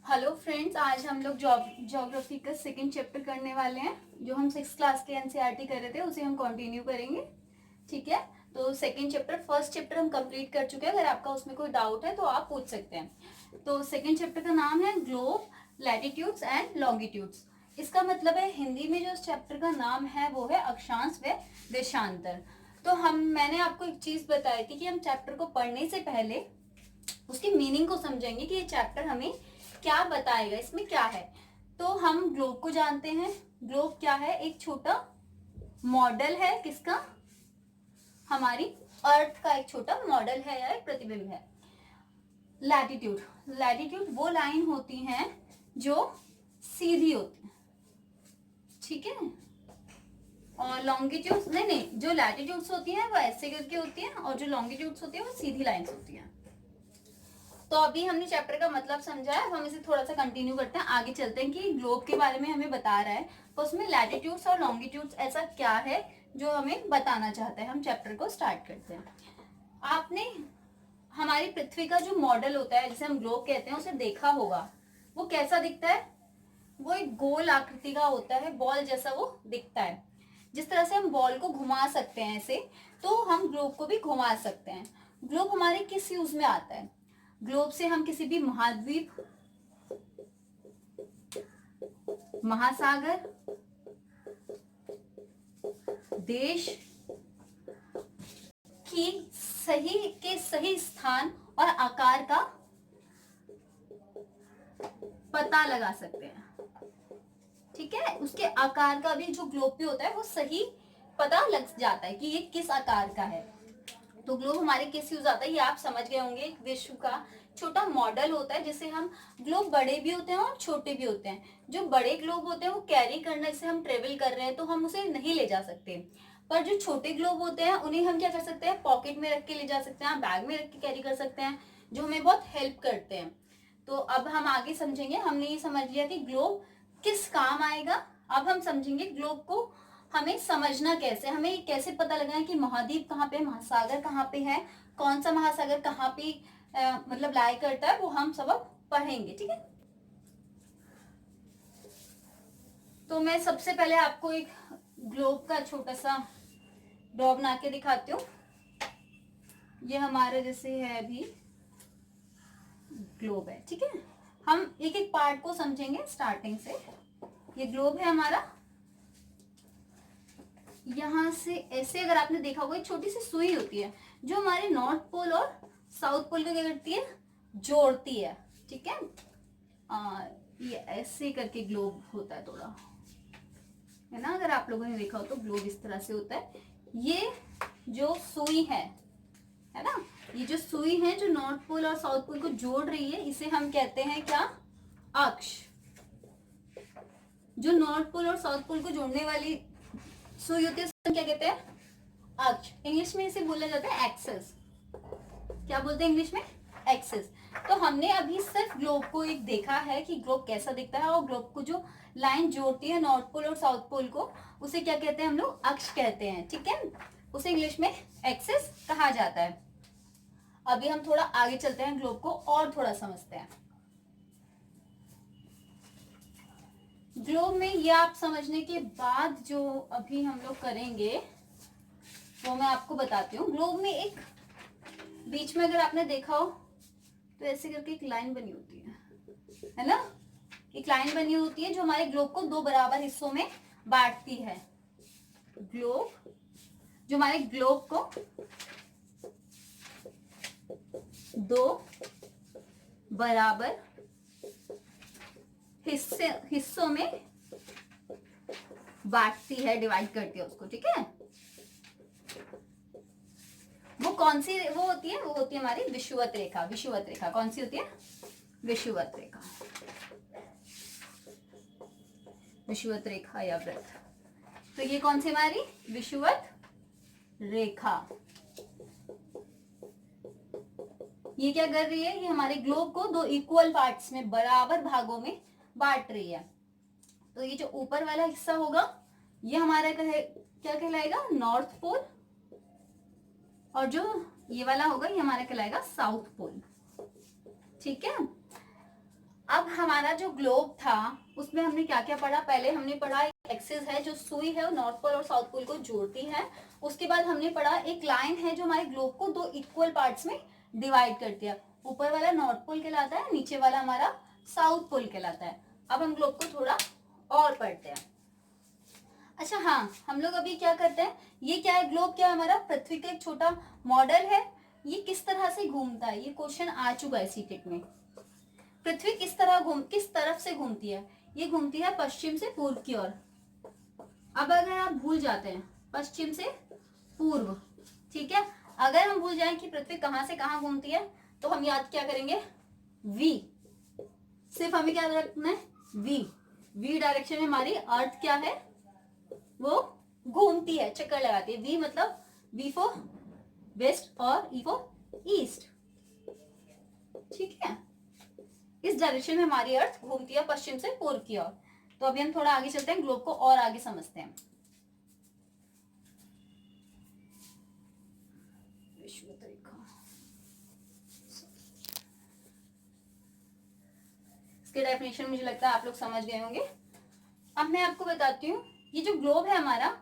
Hello friends, आज हम लोग ज्योग्राफी का सेकंड चैप्टर करने वाले हैं। जो हम 6th क्लास के एनसीईआरटी कर रहे थे उसे हम कंटिन्यू करेंगे। ठीक है, तो सेकंड चैप्टर, फर्स्ट चैप्टर हम कंप्लीट कर चुके हैं। अगर आपका उसमें कोई डाउट है तो आप पूछ सकते हैं। तो सेकंड चैप्टर का नाम है ग्लोब, लैटिट्यूड्स एंड लॉन्गिट्यूड्स। इसका मतलब है हिंदी में जो इस चैप्टर का नाम है वो है अक्षांश व देशांतर। तो मैंने आपको एक चीज बताई थी कि हम चैप्टर को पढ़ने से पहले उसकी मीनिंग को समझेंगे कि ये चैप्टर हमें क्या बताएगा, इसमें क्या है। तो हम ग्लोब को जानते हैं। ग्लोब क्या है? एक छोटा मॉडल है। किसका? हमारी अर्थ का एक छोटा मॉडल है या एक प्रतिबिंब है। लैटिट्यूड, लैटिट्यूड वो लाइन होती हैं जो सीधी होती है। ठीक है, और लॉन्गिट्यूड्स नहीं, जो लैटिट्यूड्स होती हैं वो ऐसे करके होती हैं और जो लॉन्गिट्यूड्स होती है वो सीधी लाइंस होती हैं। तो अभी हमने चैप्टर का मतलब समझा है, हम इसे थोड़ा सा कंटिन्यू करते हैं, आगे चलते हैं कि ग्लोब के बारे में हमें बता रहा है तो उसमें लैटिट्यूड्स और लॉन्गिट्यूड्स ऐसा क्या है जो हमें बताना चाहता है। हम चैप्टर को स्टार्ट करते हैं। आपने हमारी पृथ्वी का जो मॉडल होता है जिसे हम ग्लोब कहते हैं उसे देखा होगा। वो कैसा दिखता है? वो एक गोल आकृति का होता है, बॉल जैसा वो दिखता है। जिस तरह से हम बॉल को घुमा सकते हैं ऐसे, तो हम ग्लोब को भी घुमा सकते हैं। ग्लोब हमारे किस यूज में आता है? ग्लोब से हम किसी भी महाद्वीप, महासागर, देश की सही स्थान और आकार का पता लगा सकते हैं। ठीक है, उसके आकार का भी जो ग्लोब पे होता है वो सही पता लग जाता है कि ये किस आकार का है। तो ग्लोब हमारे किस यूज आता है ये आप समझ गए होंगे। एक विश्व का छोटा मॉडल होता है जिसे हम, ग्लोब बड़े भी होते हैं और छोटे भी होते हैं। जो बड़े ग्लोब होते हैं वो कैरी करने से, हम ट्रेवल कर रहे हैं तो हम उसे नहीं ले जा सकते। पर जो छोटे ग्लोब होते हैं उन्हें हम क्या कर सकते हैं? पॉकेट में रख के ले जा सकते हैं, बैग में रख के कैरी कर सकते हैं, जो हमें बहुत हेल्प करते हैं। तो अब हम आगे समझेंगे। हमने ये समझ लिया कि ग्लोब किस काम आएगा। अब हम समझेंगे ग्लोब को हमें समझना कैसे, हमें कैसे पता लगाए कि महाद्वीप कहाँ पे, महासागर कहाँ पे है, कौन सा महासागर कहाँ पे मतलब लाई करता है, वो हम सब अब पढ़ेंगे। ठीक है, तो मैं सबसे पहले आपको एक ग्लोब का छोटा सा ड्रॉ बना के दिखाती हूँ। ये हमारे जैसे है अभी ग्लोब है। ठीक है, हम एक एक पार्ट को समझेंगे स्टार्टिंग से। ये ग्लोब है हमारा। यहां से ऐसे, अगर आपने देखा होगा, एक छोटी सी सुई होती है जो हमारे नॉर्थ पोल और साउथ पोल को क्या करती है? जोड़ती है। ठीक है, ये ऐसे करके ग्लोब होता है थोड़ा, है ना। अगर आप लोगों ने देखा हो तो ग्लोब इस तरह से होता है। ये जो सुई है ना, ये जो सुई है जो नॉर्थ पोल और साउथ पोल को जोड़ रही है, इसे हम कहते हैं क्या? अक्ष। जो नॉर्थ पोल और साउथ पोल को जोड़ने वाली सुई होती है उसे क्या कहते हैं? अक्ष। इंग्लिश में इसे बोला जाता है एक्सेस। क्या बोलते हैं इंग्लिश में? एक्सेस। तो हमने अभी सिर्फ ग्लोब को एक देखा है कि ग्लोब कैसा दिखता है, और ग्लोब को जो लाइन जोड़ती है नॉर्थ पोल और साउथ पोल को, उसे क्या कहते हैं? हम लोग अक्ष कहते हैं। ठीक है, उसे इंग्लिश में एक्सेस कहा जाता है। अभी हम थोड़ा आगे चलते हैं, ग्लोब को और थोड़ा समझते हैं। ग्लोब में ये आप समझने के बाद जो अभी हम लोग करेंगे वो मैं आपको बताती हूँ। ग्लोब में एक बीच में, अगर आपने देखा हो तो ऐसे करके एक लाइन बनी होती है ना। एक लाइन बनी होती है जो हमारे ग्लोब को दो बराबर हिस्सों में बांटती है। ग्लोब, जो हमारे ग्लोब को दो बराबर हिस्सों में बांटती है, डिवाइड करती है उसको। ठीक है, वो कौन सी वो होती है? वो होती है हमारी विषुवत रेखा। विषुवत रेखा कौन सी होती है? विषुवत रेखा, विषुवत रेखा या वृत्त। तो ये कौन सी हमारी विषुवत रेखा? ये क्या कर रही है? ये हमारे ग्लोब को दो इक्वल पार्ट्स में, बराबर भागों में बांट रही है। तो ये जो ऊपर वाला हिस्सा होगा ये हमारा क्या कहलाएगा? नॉर्थ पोल, और जो ये वाला होगा ये हमारा कहलाएगा साउथ पोल। ठीक है, अब हमारा जो ग्लोब था उसमें हमने क्या क्या पढ़ा, पहले हमने पढ़ा एक एक्सिस है जो सुई है, नॉर्थ पोल और साउथ पोल को जोड़ती है। उसके बाद हमने पढ़ा एक लाइन है जो हमारे ग्लोब को दो इक्वल पार्ट्स में डिवाइड करती है, ऊपर वाला नॉर्थ पोल कहलाता है, नीचे वाला हमारा साउथ पोल कहलाता है। अब हम ग्लोब को थोड़ा और पढ़ते हैं। अच्छा हाँ, हम लोग अभी क्या करते हैं, ये क्या है, ग्लोब क्या है हमारा, पृथ्वी का एक छोटा मॉडल है। ये किस तरह से घूमता है, ये क्वेश्चन आ चुका है सीटेट में। पृथ्वी किस तरफ से घूमती है, ये घूमती है पश्चिम से पूर्व की ओर। अब अगर आप भूल जाते हैं पश्चिम से पूर्व, ठीक है, अगर हम भूल जाएं कि पृथ्वी कहां से कहां घूमती है तो हम याद क्या करेंगे, वी, सिर्फ हमें क्या रखना है, वी डायरेक्शन में हमारी अर्थ क्या है, वो घूमती है, चक्कर लगाती है। वी मतलब वी फॉर वेस्ट और ई फॉर ईस्ट, ठीक है, इस डायरेक्शन में हमारी अर्थ घूमती है पश्चिम से पूर्व की ओर। तो अभी हम थोड़ा आगे चलते हैं, ग्लोब को और आगे समझते हैं। विषुवत रेखा, इसके डेफिनेशन मुझे लगता है आप लोग समझ गए होंगे। अब मैं आपको बताती हूँ, ये जो ग्लोब है हमारा,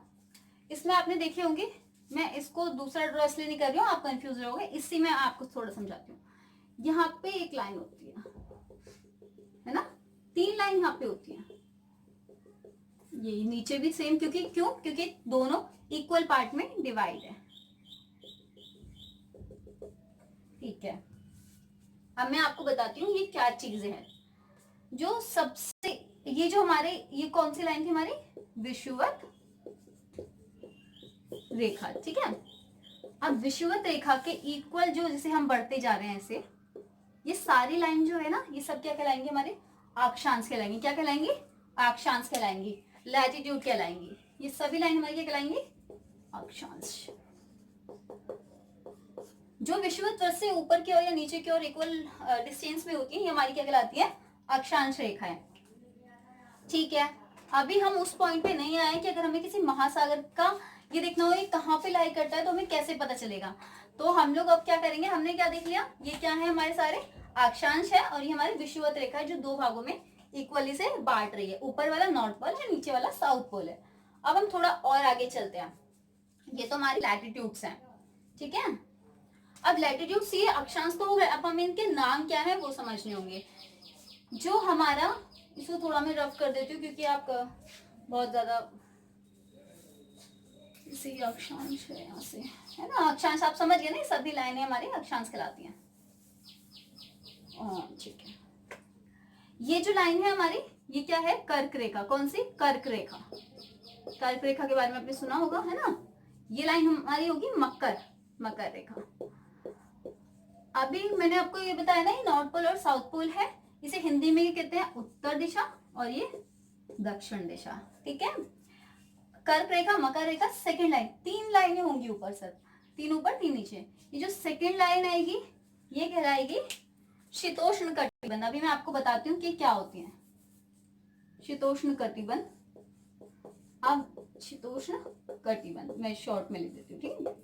इसमें आपने देखे होंगे, मैं इसको दूसरा ड्रॉ इसलिए नहीं कर रही हूँ, आप कंफ्यूज रहोगे, इसी में आपको थोड़ा समझाती हूँ। यहाँ पे एक लाइन होती है ना, तीन लाइन यहाँ पे होती है, ये नीचे भी सेम, क्योंकि दोनों इक्वल पार्ट में डिवाइड है, ठीक है। अब मैं आपको बताती हूँ ये क्या चीजें हैं जो सबसे, ये जो हमारे, ये कौन सी लाइन थी हमारी, विषुवत रेखा, ठीक है। अब विषुवत रेखा के इक्वल जो, जैसे हम बढ़ते जा रहे हैं ऐसे, ये सारी लाइन जो है ना, ये सब क्या कहलाएंगे, हमारे अक्षांश कहलाएंगे। क्या कहलाएंगी, अक्षांश कहलाएंगी, लैटिट्यूड कहलाएंगी, ये सभी लाइन हमारी क्या कहलाएंगी, अक्षांश। जो विषुवत वृत्त से ऊपर की ओर या नीचे की ओर इक्वल डिस्टेंस में होती है, ये हमारी क्या कहलाती है, अक्षांश रेखा है, ठीक है। अभी हम उस पॉइंट पे नहीं आए कि अगर हमें किसी महासागर का ये देखना हो ये कहाँ पे लाई करता है तो हमें कैसे पता चलेगा। तो हम लोग अब क्या करेंगे, हमने क्या देख लिया, ये क्या है, हमारे सारे अक्षांश है, और ये हमारी विषुवत रेखा है जो दो भागों में इक्वली से बांट रही है, ऊपर वाला नॉर्थ पोल है, नीचे वाला साउथ पोल है। अब हम थोड़ा और आगे चलते हैं, ये तो हमारी लैटिट्यूड्स हैं, ठीक है। अब लैटिट्यूड ये अक्षांश तो हो गए, अब हमें इनके नाम क्या है वो समझने होंगे। जो हमारा, इसको थोड़ा मैं रफ कर देती हूँ क्योंकि आप बहुत ज्यादा, इसे अक्षांश है यहाँ से, है ना, अक्षांश आप समझ गए ना, सभी लाइनें हमारी अक्षांश कहलाती हैं, ठीक है। ये जो लाइन है हमारी, ये क्या है, कर्क रेखा, कौन सी, कर्क रेखा। कर्क रेखा के बारे में आपने सुना होगा, है ना। ये लाइन हमारी होगी मकर, मकर रेखा। अभी मैंने आपको ये बताया ना, ये नॉर्थ पोल और साउथ पोल है, इसे हिंदी में कहते हैं उत्तर दिशा और ये दक्षिण दिशा, ठीक है। कर्क रेखा, मकर रेखा, सेकंड लाइन, तीन लाइनें होंगी ऊपर सर, तीन ऊपर तीन नीचे। ये जो सेकंड लाइन आएगी ये कहलाएगी शीतोष्ण कटिबंध। अभी मैं आपको बताती हूँ कि क्या होती है शीतोष्ण कटिबंध। अब शीतोष्ण कटिबंध मैं शॉर्ट में लिख देती हूँ, ठीक है।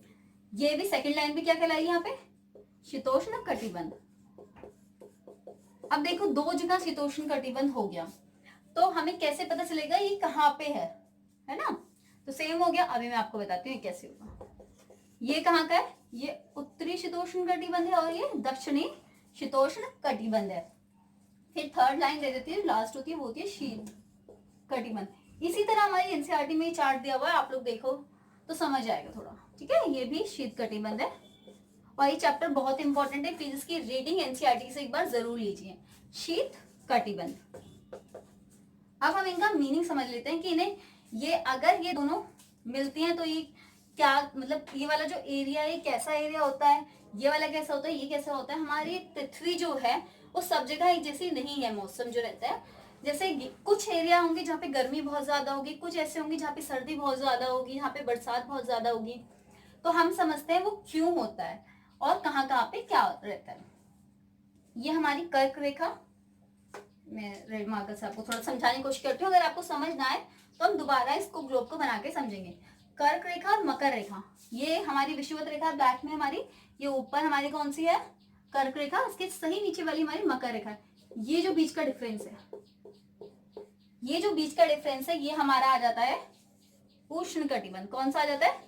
ये भी सेकंड लाइन भी क्या कहलाएगी यहाँ पे, शीतोष्ण कटिबंध। अब देखो दो जगह शीतोष्ण कटिबंध हो गया, तो हमें कैसे पता चलेगा ये कहाँ पे है ना। तो सेम हो गया, अभी मैं आपको बताती हूँ ये कैसे होगा। ये कहाँ का है, ये उत्तरी शीतोष्ण कटिबंध है और ये दक्षिणी शीतोष्ण कटिबंध है। फिर थर्ड लाइन दे देती है, लास्ट होती है, वो होती है शीत कटिबंध। इसी तरह हमारी एनसीईआरटी में चार्ट दिया हुआ है, आप लोग देखो तो समझ आएगा थोड़ा, ठीक है। ये भी शीत कटिबंध है और ये चैप्टर बहुत इंपॉर्टेंट है, प्लीज इसकी रीडिंग एनसीईआरटी से एक बार जरूर लीजिए, शीत कटिबंध। अब हम इनका मीनिंग समझ लेते हैं कि इन्हें, ये अगर ये दोनों मिलती हैं तो ये क्या मतलब, ये वाला जो एरिया है कैसा एरिया होता है, ये वाला कैसा होता है, ये कैसा होता है। हमारी पृथ्वी जो है वो सब जगह एक जैसी नहीं है, मौसम जो रहता है, जैसे कुछ एरिया होंगे जहाँ पे गर्मी बहुत ज्यादा होगी, कुछ ऐसे होंगे जहाँ पे सर्दी बहुत ज्यादा होगी, यहाँ पे बरसात बहुत ज्यादा होगी। तो हम समझते हैं वो क्यों होता है और कहाँ कहाँ पे क्या रहता है। ये हमारी कर्क रेखा, मैं रेड मार्कर से आपको थोड़ा समझाने की कोशिश करती हूँ, अगर आपको समझ ना आए तो हम दोबारा इसको ग्लोब को बना के समझेंगे। कर्क रेखा और मकर रेखा, ये हमारी विषुवत रेखा ब्लैक में हमारी, ये ऊपर हमारी कौन सी है, कर्क रेखा, इसके सही नीचे वाली हमारी मकर रेखा। ये जो बीच का डिफरेंस है, ये जो बीच का डिफरेंस है, ये हमारा आ जाता है उष्ण कटिबंध। कौन सा आ जाता है?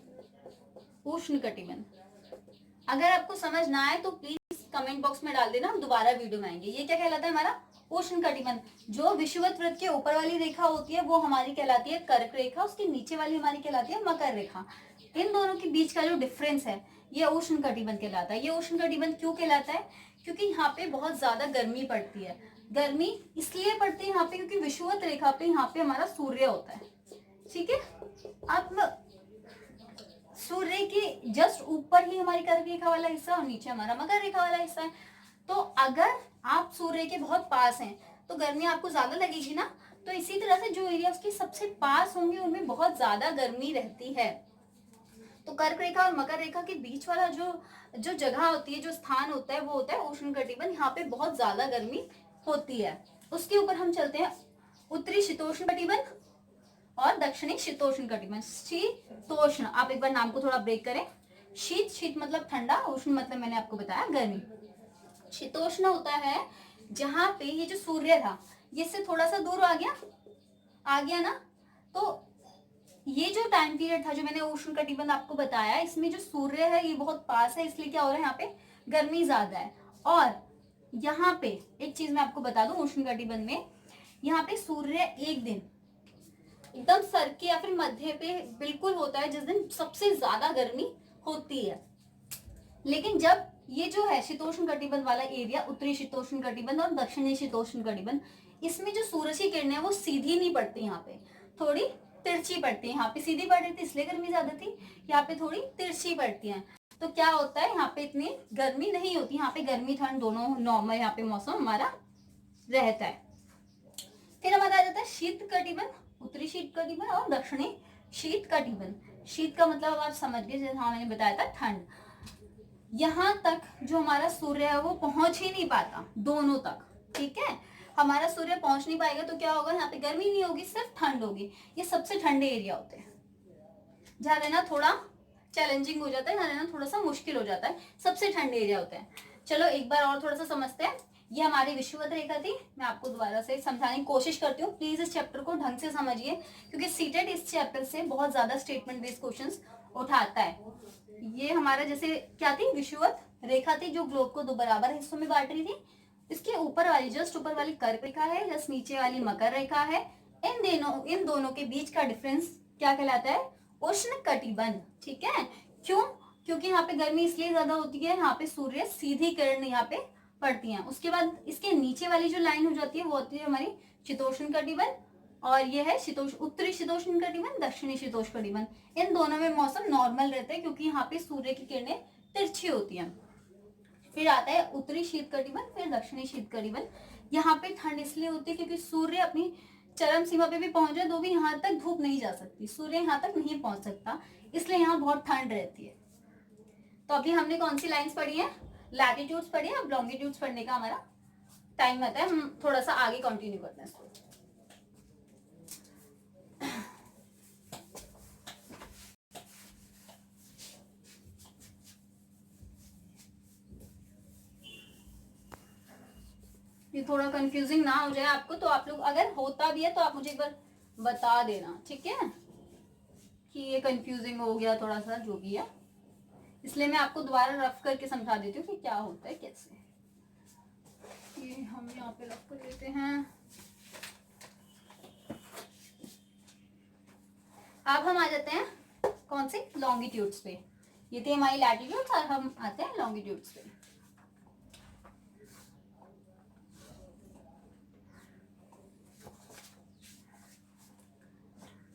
उष्ण कटिबंध। अगर आपको समझ ना आए तो प्लीज कमेंट बॉक्स में डाल देना, हम दोबारा वीडियो में आएंगे। ये क्या कहलाता है? हमारा उष्ण कटिबंध। जो विषुवत वृत्त के ऊपर वाली रेखा होती है वो हमारी कहलाती है कर्क रेखा, उसके नीचे वाली हमारी कहलाती है मकर रेखा। इन दोनों के बीच का जो डिफरेंस है ये उष्ण कटिबंध कहलाता है। ये उष्ण कटिबंध क्यों कहलाता है? क्योंकि यहाँ पे बहुत ज्यादा गर्मी पड़ती है। गर्मी इसलिए पड़ती है यहाँ पे क्योंकि विषुवत रेखा पे यहाँ पे हमारा सूर्य होता है, ठीक है। अब सूर्य के जस्ट ऊपर ही हमारी कर्क रेखा वाला हिस्सा और नीचे हमारा मकर रेखा वाला हिस्सा है। तो अगर आप सूर्य के बहुत पास हैं तो गर्मी आपको ज्यादा लगेगी ना। तो इसी तरह से जो एरिया उसके सबसे पास होंगे उनमें बहुत ज्यादा गर्मी रहती है। तो कर्क रेखा और मकर रेखा के बीच वाला जो जगह होती है, जो स्थान होता है, वो होता है उष्ण कटिबंध। यहाँ पे बहुत ज्यादा गर्मी होती है। उसके ऊपर हम चलते हैं उत्तरी शीतोष्ण कटिबंध और दक्षिणी शीतोष्ण कटिबंध। शीतोष्ण, आप एक बार नाम को थोड़ा ब्रेक करें। शीत, शीत मतलब ठंडा, उष्ण मतलब मैंने आपको बताया गर्मी। शीतोष्ण होता है जहां पे ये जो सूर्य था ये इससे थोड़ा सा दूर आ गया ना। तो ये जो टाइम पीरियड था जो मैंने उष्ण कटिबंध आपको बताया, इसमें जो सूर्य है ये बहुत पास है, इसलिए क्या हो रहा है यहाँ पे गर्मी ज्यादा है। और यहाँ पे एक चीज मैं आपको बता दूं, उष्ण कटिबंध में यहाँ पे सूर्य एक दिन एकदम सर के या फिर मध्य पे बिल्कुल होता है जिस दिन सबसे ज्यादा गर्मी होती है। लेकिन जब ये जो है शीतोष्ण कटिबंध वाला एरिया, उत्तरी शीतोष्ण कटिबंध और दक्षिणी शीतोष्ण कटिबंध, इसमें जो सूरज की किरणें वो सीधी नहीं पड़ती, यहाँ पे थोड़ी तिरछी पड़ती है। यहाँ पे सीधी पड़ रही थी इसलिए गर्मी ज्यादा थी, यहाँ पे थोड़ी तिरछी पड़ती है। तो क्या होता है, यहाँ पे इतनी गर्मी नहीं होती, यहाँ पे गर्मी ठंड दोनों नॉर्मल यहाँ पे मौसम हमारा रहता है। फिर हमारा आ जाता है शीत कटिबंध, उत्तरी शीत कटिबंध और दक्षिणी शीत कटिबंध। शीत का मतलब आप समझ गए, जैसे हाँ मैंने बताया था ठंड। यहाँ तक जो हमारा सूर्य है वो पहुंच ही नहीं पाता दोनों तक, ठीक है। हमारा सूर्य पहुंच नहीं पाएगा तो क्या होगा, यहाँ पे गर्मी नहीं होगी, सिर्फ ठंड होगी। ये सबसे ठंडे एरिया होते हैं, जहाँ रहना थोड़ा चैलेंजिंग हो जाता है, यहाँ रहना थोड़ा सा मुश्किल हो जाता है, सबसे ठंडे एरिया होते हैं। चलो एक बार और थोड़ा सा समझते हैं। ये हमारी विषुवत रेखा थी, मैं आपको दोबारा से समझाने की कोशिश करती हूँ। प्लीज इस चैप्टर को ढंग से समझिए क्योंकि सीटेट इस चैप्टर से बहुत ज्यादा स्टेटमेंट बेस्ड क्वेश्चंस उठाता है। ये हमारा जैसे क्या थी, विषुवत रेखा थी जो ग्लोब को दो बराबर हिस्सों में बांट रही थी। इसके ऊपर वाली, जस्ट ऊपर वाली कर्क रेखा है, जस्ट नीचे वाली मकर रेखा है। इन दोनों के बीच का डिफरेंस क्या कहलाता है, उष्ण कटिबंध, ठीक है। क्यों? क्योंकि यहाँ पे गर्मी इसलिए ज्यादा होती है, यहाँ पे सूर्य सीधी किरण यहाँ पे पड़ती हैं। उसके बाद इसके नीचे वाली जो लाइन हो जाती है वो होती है हमारी शीतोष्ण कटिबंध, और ये है उत्तरी शीतोष्ण कटिबंध, दक्षिणी शीतोष्ण कटिबंध। इन दोनों में मौसम नॉर्मल रहता है क्योंकि यहाँ पे सूर्य की किरणें तिरछी होती हैं। फिर आता है उत्तरी शीत कटिबंध, फिर दक्षिणी शीत कटिबंध। यहाँ पे ठंड इसलिए होती है क्योंकि सूर्य अपनी चरम सीमा पे भी पहुंच जाए तो भी यहाँ तक धूप नहीं जा सकती, सूर्य यहाँ तक नहीं पहुंच सकता, इसलिए यहाँ बहुत ठंड रहती है। तो अभी हमने कौन सी लाइंस पढ़ी है, लैटिट्यूड्स पढ़ी है। अब लॉन्गिट्यूड्स पढ़ने का हमारा टाइम आता है, हम थोड़ा सा आगे कंटिन्यू करते हैं इसको। ये थोड़ा कंफ्यूजिंग ना हो जाए आपको, तो आप लोग अगर होता भी है तो आप मुझे एक बार बता देना, ठीक है, कि ये कंफ्यूजिंग हो गया थोड़ा सा जो भी है। इसलिए मैं आपको दोबारा रफ करके समझा देती हूँ कि क्या होता है कैसे। ये हम यहाँ पे रफ कर लेते हैं। अब हम आ जाते हैं कौन से, लॉन्गिट्यूड्स पे। ये थे हमारी लैटिट्यूड्स और हम आते हैं लॉन्गिट्यूड्स पे।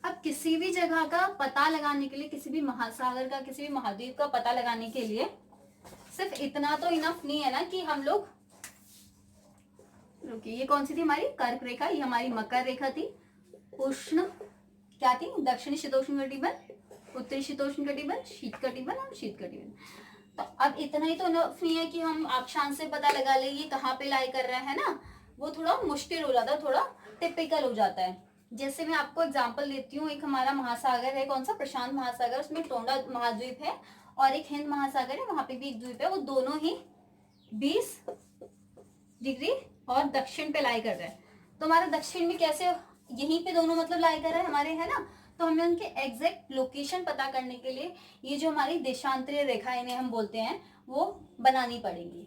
अब किसी भी जगह का पता लगाने के लिए, किसी भी महासागर का, किसी भी महाद्वीप का पता लगाने के लिए सिर्फ इतना तो इनफ नहीं है ना कि हम लोग, रुकिए, ये कौन सी थी हमारी कर्क रेखा, ये हमारी मकर रेखा थी। उष्ण क्या थी, दक्षिणी शीतोष्ण कटिबंध, उत्तरी शीतोष्ण कटिबंध, शीत कटिबंध और शीत कटिबंध। तो अब इतना ही तो इनफ नहीं है कि हम अक्षांश से पता लगा ले ये कहाँ पे लाई कर रहा है ना, वो थोड़ा मुश्किल हो जाता है, थोड़ा टिपिकल हो जाता है। जैसे मैं आपको एग्जांपल देती हूँ, एक हमारा महासागर है, कौन सा, प्रशांत महासागर, उसमें टोंडा महाद्वीप है और एक हिंद महासागर है, वहां पे भी एक द्वीप है, वो दोनों ही 20 डिग्री और दक्षिण पे लाई कर रहा है। तो हमारा दक्षिण में कैसे, यहीं पे दोनों मतलब लाई कर रहा है हमारे, है ना। तो हमें उनके एग्जैक्ट लोकेशन पता करने के लिए ये जो हमारी देशांतरीय रेखाएं इन्हें हम बोलते हैं वो बनानी पड़ेंगी।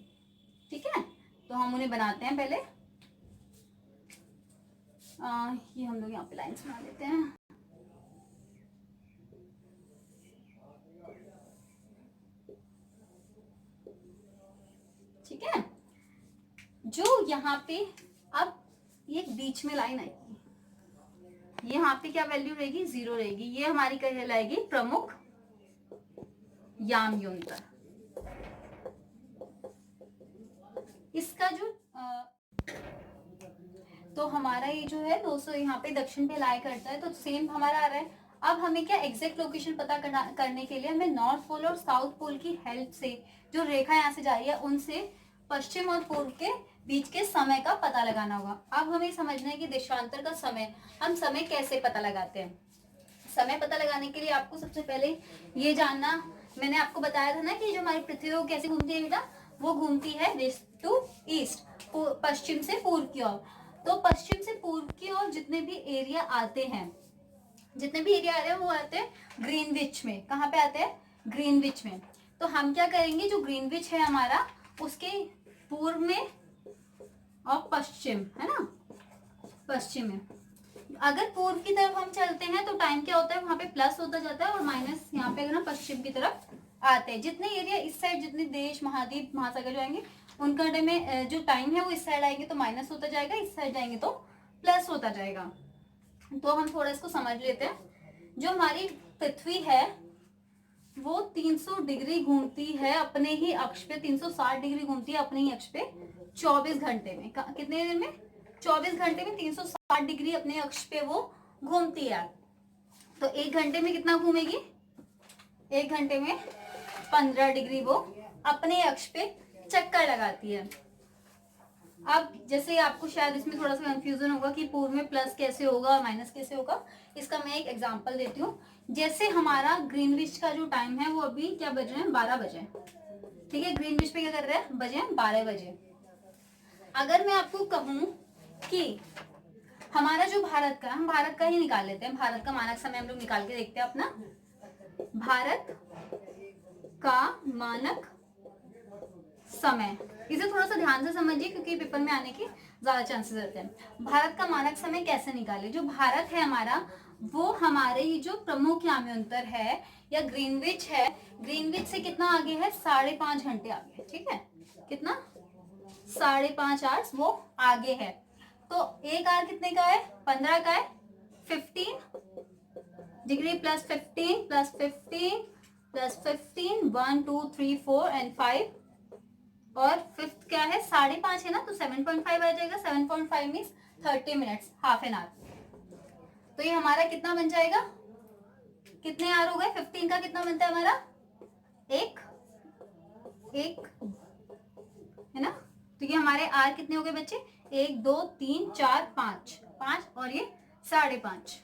ठीक है, तो हम उन्हें बनाते हैं पहले। ये हम लोग यहाँ पे लाइन्स बना लेते हैं। ठीक है, जो यहाँ पे अब ये बीच में लाइन आएगी, ये यहाँ पे क्या वैल्यू रहेगी, 0 रहेगी। ये हमारी कहलाएगी प्रमुख याम्योन्तर। इसका जो तो हमारा ये जो है 200 यहाँ पे दक्षिण पे लाई करता है, तो सेम हमारा आ रहा है। अब हमें क्या एग्जैक्ट लोकेशन पता करने के लिए हमें नॉर्थ पोल और साउथ पोल की हेल्प से, जो रेखा यहाँ से जा रही है उनसे पश्चिम और पूर्व के बीच के समय का पता लगाना होगा। अब हमें समझना है कि देशांतर का समय, हम समय कैसे पता लगाते हैं। समय पता लगाने के लिए आपको सबसे पहले ये जानना, मैंने आपको बताया था ना कि जो हमारी पृथ्वी वो कैसे घूमती है बेटा, वो घूमती है वेस्ट टू ईस्ट, पश्चिम से पूर्व की ओर। तो पश्चिम से पूर्व की ओर जितने भी एरिया आते हैं, जितने भी एरिया आ रहे हैं वो आते हैं ग्रीनविच में। कहाँ पे आते हैं, ग्रीनविच में। तो हम क्या करेंगे, जो ग्रीनविच है हमारा उसके पूर्व में और पश्चिम, है ना, पश्चिम में। अगर पूर्व की तरफ हम चलते हैं तो टाइम क्या होता है, वहां पे प्लस होता जाता है, और माइनस यहाँ पे अगर हम पश्चिम की तरफ आते हैं, जितने एरिया इस साइड, जितने देश महाद्वीप महासागर जाएंगे उनका में जो टाइम है वो इस साइड आएंगे तो माइनस होता जाएगा, इस साइड जाएंगे तो प्लस होता जाएगा। तो हम थोड़ा इसको समझ लेते हैं। जो हमारी पृथ्वी है वो 300 डिग्री घूमती है अपने ही अक्ष पे, 360 डिग्री घूमती है अपने ही अक्ष पे 24 घंटे में। कितने दिन में, 24 घंटे में 360 डिग्री अपने अक्ष पे वो घूमती है। तो एक घंटे में कितना घूमेगी, एक घंटे में 15 डिग्री वो अपने अक्ष पे चक्कर लगाती है। अब जैसे आपको शायद इसमें थोड़ा सा कंफ्यूजन होगा कि पूर्व में प्लस कैसे होगा माइनस कैसे होगा, इसका मैं एक एग्जांपल देती हूँ। जैसे हमारा ग्रीनविच का जो टाइम है वो अभी क्या बज रहे हैं, 12 बजे। ठीक है, ग्रीनविच पे क्या कर रहे हैं, बजे 12 बजे। अगर मैं आपको कहूँ कि हमारा जो भारत का, हम भारत का ही निकाल लेते हैं, भारत का मानक समय हम लोग निकाल के देखते हैं अपना। भारत का मानक समय, इसे थोड़ा सा ध्यान से समझिए क्योंकि पेपर में आने के ज्यादा चांसेस रहते हैं। भारत का मानक समय कैसे निकाले, जो भारत है हमारा वो हमारे ये जो प्रमुख याम्योन्तर है या ग्रीनविच है, ग्रीनविच से कितना आगे है, 5.5 घंटे आगे है। ठीक है, कितना, 5.5 आवर्स वो आगे है। तो एक आवर कितने का है, 15 का है, 15 degree plus 15 plus 15 plus 15, 1 2 3 4 and 5, और फिफ्थ क्या है, 5.5 है ना, तो 7.5 आ जाएगा। 7.5 means 30 minutes, half an hour. तो ये हमारा कितना बन जाएगा, कितने आवर हो गए, 15 का कितना बनता है हमारा, एक है ना। तो ये हमारे आर कितने हो गए बच्चे, 1 2 3 4 5, और ये 5.5,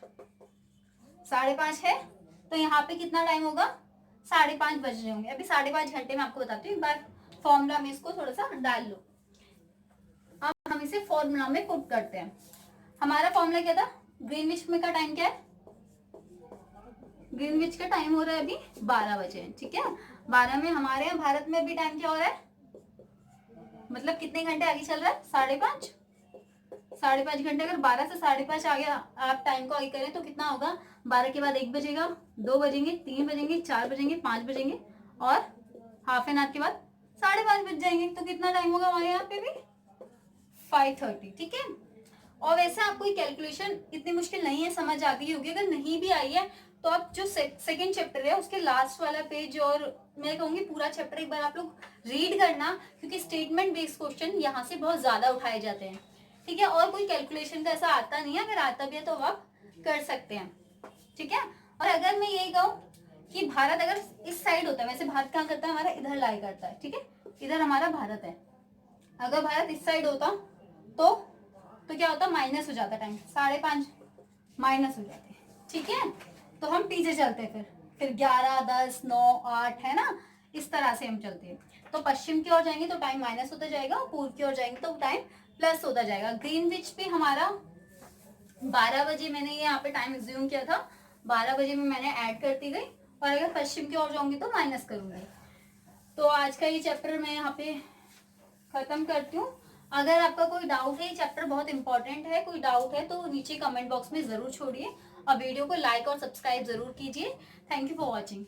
5.5 है। तो यहाँ पे कितना टाइम होगा, 5.5 बज रहे होंगे। अभी 5.5 घंटे में आपको बताती हूँ, एक बार फॉर्मूला में इसको थोड़ा सा डाल लो। अब हम इसे फॉर्मूला में पुट करते हैं। हमारा फॉर्मूला क्या था, ग्रीनविच में का टाइम क्या है, ग्रीनविच का टाइम हो रहा है अभी 12 बजे। ठीक है, 12 में हमारे यहाँ भारत में अभी टाइम क्या हो रहा है, मतलब कितने घंटे आगे चल रहा है, 5.5, 5.5 घंटे। अगर 12 से 5.5 आगे आप टाइम को आगे करें तो कितना होगा, 12 के बाद 1 बजेगा, 2 बजेंगे, 3 बजेंगे, 4 बजेंगे, 5 बजेंगे, और हाफ एन आवर के बाद 5.5 बज जाएंगे। तो कितना टाइम होगा हमारे यहाँ पे भी, 5:30। ठीक है, और वैसे आपको ये कैलकुलेशन इतनी मुश्किल नहीं है, समझ आ गई होगी। अगर नहीं भी आई है तो आप जो सेकंड चैप्टर है उसके लास्ट वाला पेज, और मैं कहूंगी पूरा चैप्टर एक बार आप लोग रीड करना, क्योंकि स्टेटमेंट बेस्ड क्वेश्चन यहाँ से बहुत ज्यादा उठाए जाते हैं। ठीक है, और कोई कैलकुलेशन का ऐसा आता नहीं है, अगर आता भी है तो आप कर सकते हैं। ठीक है, और अगर मैं यही कहूँ कि भारत अगर इस साइड होता है, वैसे भारत कहाँ करता है हमारा, इधर लाई करता है। ठीक है, इधर हमारा भारत है। अगर भारत इस साइड होता तो क्या होता, माइनस हो जाता टाइम, 5.5 माइनस हो जाते। ठीक है, तो हम पीछे चलते फिर 11 10 9 8 है ना, इस तरह से हम चलते हैं। तो पश्चिम की ओर जाएंगे तो टाइम माइनस होता जाएगा, और पूर्व की ओर जाएंगे तो टाइम प्लस होता जाएगा। ग्रीनविच पे हमारा 12 बजे मैंने यहाँ पे टाइम एज्यूम किया था, 12 बजे में मैंने ऐड करती गई, और अगर पश्चिम की ओर जाऊंगी तो माइनस करूंगी। तो आज का ये चैप्टर मैं यहाँ पे खत्म करती हूँ। अगर आपका कोई डाउट है, ये चैप्टर बहुत इंपॉर्टेंट है, कोई डाउट है तो नीचे कमेंट बॉक्स में जरूर छोड़िए, और वीडियो को लाइक और सब्सक्राइब जरूर कीजिए। Thank you for watching.